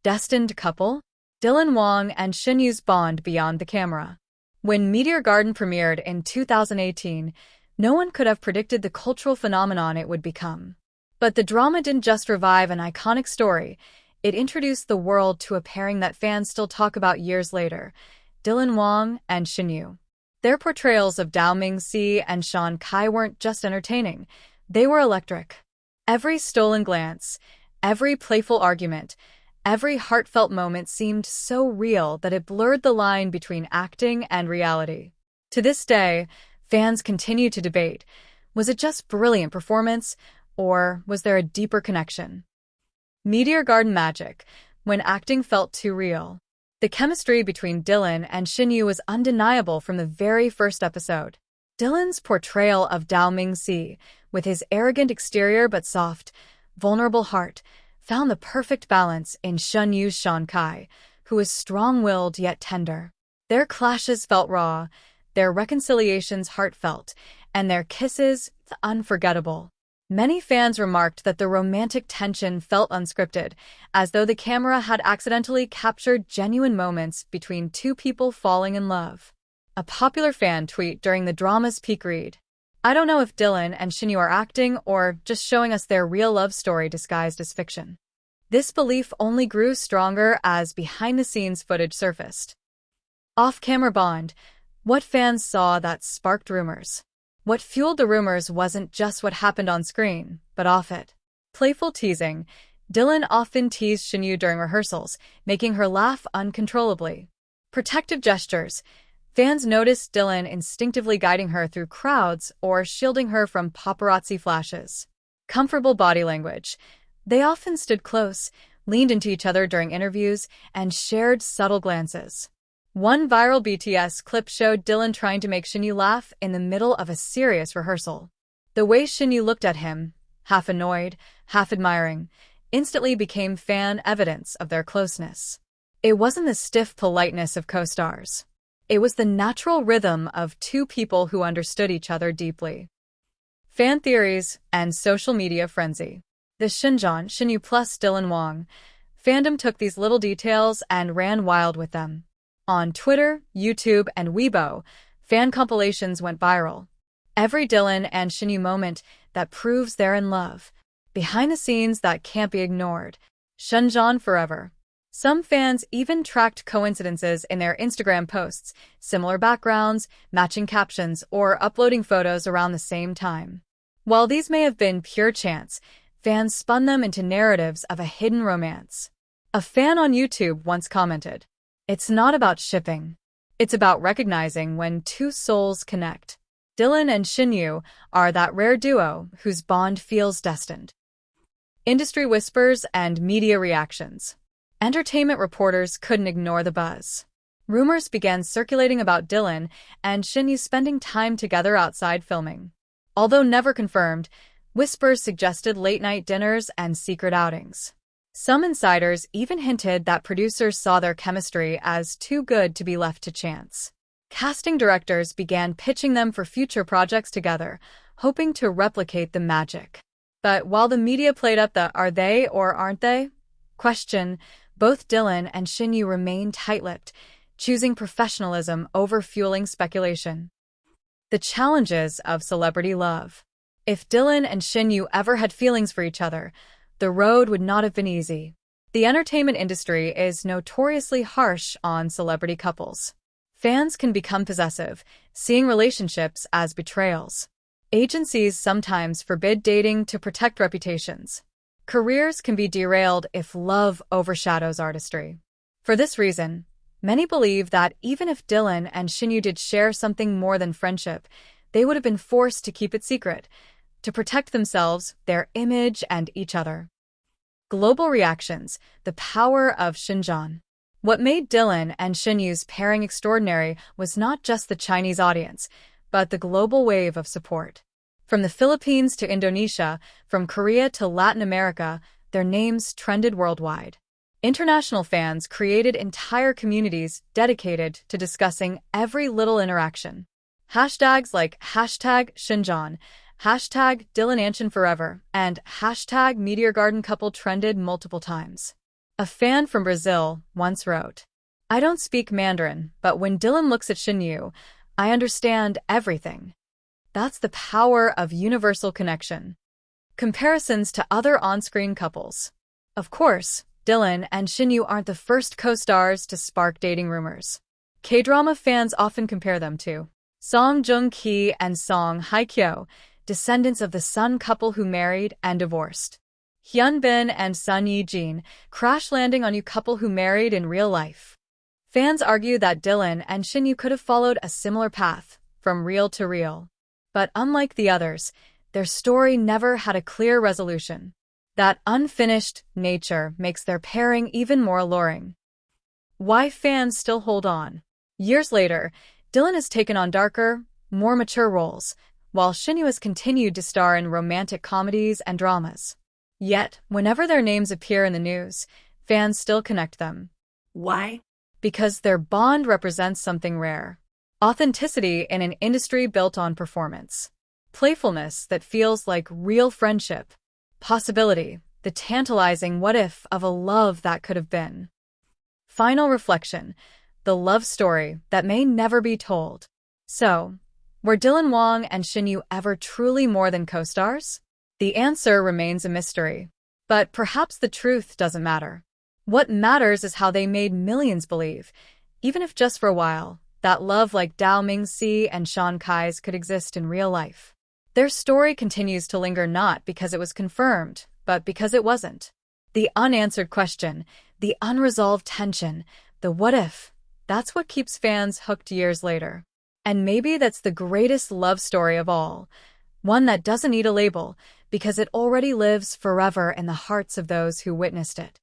Destined couple? Dylan Wang and Shen Yu's bond beyond the camera. When Meteor Garden premiered in 2018, no one could have predicted the cultural phenomenon it would become. But the drama didn't just revive an iconic story, it introduced the world to a pairing that fans still talk about years later, Dylan Wang and Shen Yu. Their portrayals of Dao Mingxi and Shan Kai weren't just entertaining, they were electric. Every stolen glance, every playful argument, every heartfelt moment seemed so real that it blurred the line between acting and reality. To this day, fans continue to debate, was it just brilliant performance, or was there a deeper connection? Meteor Garden magic, when acting felt too real. The chemistry between Dylan and Shen Yu was undeniable from the very first episode. Dylan's portrayal of Dao Mingxi, with his arrogant exterior but soft, vulnerable heart, found the perfect balance in Shen Yu's Shan Kai, who was strong-willed yet tender. Their clashes felt raw, their reconciliations heartfelt, and their kisses unforgettable. Many fans remarked that the romantic tension felt unscripted, as though the camera had accidentally captured genuine moments between two people falling in love. A popular fan tweet during the drama's peak read, "I don't know if Dylan and Shen Yu are acting or just showing us their real love story disguised as fiction." This belief only grew stronger as behind-the-scenes footage surfaced. Off-camera bond, what fans saw that sparked rumors. What fueled the rumors wasn't just what happened on screen, but off it. Playful teasing. Dylan often teased Shen Yu during rehearsals, making her laugh uncontrollably. Protective gestures. Fans noticed Dylan instinctively guiding her through crowds or shielding her from paparazzi flashes. Comfortable body language. They often stood close, leaned into each other during interviews, and shared subtle glances. One viral BTS clip showed Dylan trying to make Shen Yu laugh in the middle of a serious rehearsal. The way Shen Yu looked at him, half annoyed, half admiring, instantly became fan evidence of their closeness. It wasn't the stiff politeness of co-stars. It was the natural rhythm of two people who understood each other deeply. Fan theories and social media frenzy. The Shenjan, Shen Yu plus Dylan Wang. Fandom took these little details and ran wild with them. On Twitter, YouTube, and Weibo, fan compilations went viral. Every Dylan and Shen Yu moment that proves they're in love. Behind the scenes that can't be ignored. Shenjan forever. Some fans even tracked coincidences in their Instagram posts, similar backgrounds, matching captions, or uploading photos around the same time. While these may have been pure chance, fans spun them into narratives of a hidden romance. A fan on YouTube once commented, "It's not about shipping. It's about recognizing when two souls connect." Dylan and Shen Yu are that rare duo whose bond feels destined. Industry whispers and media reactions. Entertainment reporters couldn't ignore the buzz. Rumors began circulating about Dylan and Shen Yu spending time together outside filming. Although never confirmed, whispers suggested late-night dinners and secret outings. Some insiders even hinted that producers saw their chemistry as too good to be left to chance. Casting directors began pitching them for future projects together, hoping to replicate the magic. But while the media played up the "are they or aren't they?" question, both Dylan and Shen Yu remained tight-lipped, choosing professionalism over fueling speculation. The challenges of celebrity love. If Dylan and Shen Yu ever had feelings for each other, the road would not have been easy. The entertainment industry is notoriously harsh on celebrity couples. Fans can become possessive, seeing relationships as betrayals. Agencies sometimes forbid dating to protect reputations. Careers can be derailed if love overshadows artistry. For this reason, many believe that even if Dylan and Shen Yu did share something more than friendship, they would have been forced to keep it secret, to protect themselves, their image, and each other. Global reactions, the power of Shenjan. What made Dylan and Shen Yu's pairing extraordinary was not just the Chinese audience, but the global wave of support. From the Philippines to Indonesia, from Korea to Latin America, their names trended worldwide. International fans created entire communities dedicated to discussing every little interaction. Hashtags like #Shenjan, #Dylan and Shen Forever, and #Meteor Garden Couple trended multiple times. A fan from Brazil once wrote, "I don't speak Mandarin, but when Dylan looks at Shen Yu, I understand everything." That's the power of universal connection. Comparisons to other on-screen couples. Of course, Dylan and Shen Yu aren't the first co-stars to spark dating rumors. K-drama fans often compare them to Song Joong-ki and Song Hye-kyo, descendants of the Sun couple who married and divorced. Hyun Bin and Sun Ye-jin, crash-landing on you couple who married in real life. Fans argue that Dylan and Shen Yu could have followed a similar path, from real to real. But unlike the others, their story never had a clear resolution. That unfinished nature makes their pairing even more alluring. Why fans still hold on? Years later, Dylan has taken on darker, more mature roles, while Shen Yu has continued to star in romantic comedies and dramas. Yet, whenever their names appear in the news, fans still connect them. Why? Because their bond represents something rare. Authenticity in an industry built on performance. Playfulness that feels like real friendship. Possibility, the tantalizing what-if of a love that could have been. Final reflection, the love story that may never be told. So, were Dylan Wang and Shen Yu ever truly more than co-stars? The answer remains a mystery. But perhaps the truth doesn't matter. What matters is how they made millions believe, even if just for a while, that love like Dao Mingxi and Sean Kai's could exist in real life. Their story continues to linger not because it was confirmed, but because it wasn't. The unanswered question, the unresolved tension, the what-if, that's what keeps fans hooked years later. And maybe that's the greatest love story of all, one that doesn't need a label, because it already lives forever in the hearts of those who witnessed it.